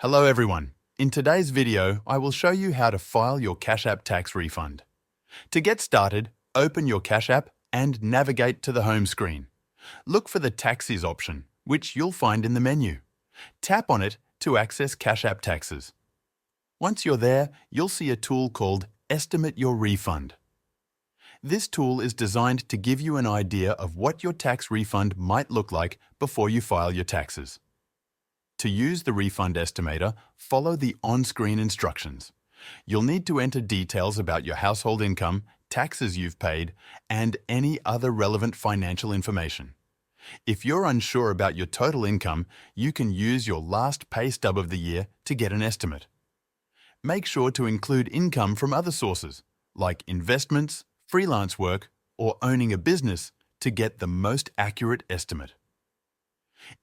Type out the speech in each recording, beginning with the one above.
Hello everyone. In today's video, I will show you how to file your Cash App tax refund. To get started, open your Cash App and navigate to the home screen. Look for the Taxes option, which you'll find in the menu. Tap on it to access Cash App taxes. Once you're there, you'll see a tool called Estimate Your Refund. This tool is designed to give you an idea of what your tax refund might look like before you file your taxes. To use the refund estimator, follow the on-screen instructions. You'll need to enter details about your household income, taxes you've paid, and any other relevant financial information. If you're unsure about your total income, you can use your last pay stub of the year to get an estimate. Make sure to include income from other sources, like investments, freelance work, or owning a business, to get the most accurate estimate.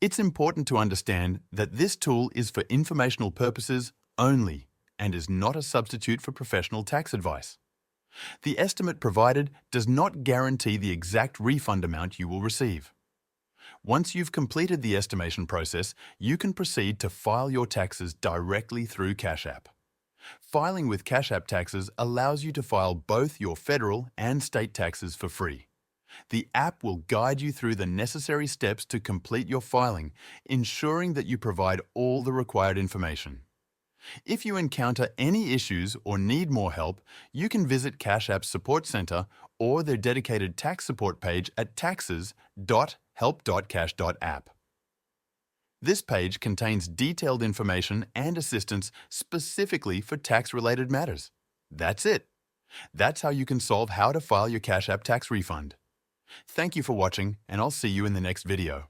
It's important to understand that this tool is for informational purposes only and is not a substitute for professional tax advice. The estimate provided does not guarantee the exact refund amount you will receive. Once you've completed the estimation process, you can proceed to file your taxes directly through Cash App. Filing with Cash App taxes allows you to file both your federal and state taxes for free. The app will guide you through the necessary steps to complete your filing, ensuring that you provide all the required information. If you encounter any issues or need more help, you can visit Cash App's Support Center or their dedicated tax support page at taxes.help.cash.app. This page contains detailed information and assistance specifically for tax-related matters. That's it. That's how you can solve how to file your Cash App tax refund. Thank you for watching, and I'll see you in the next video.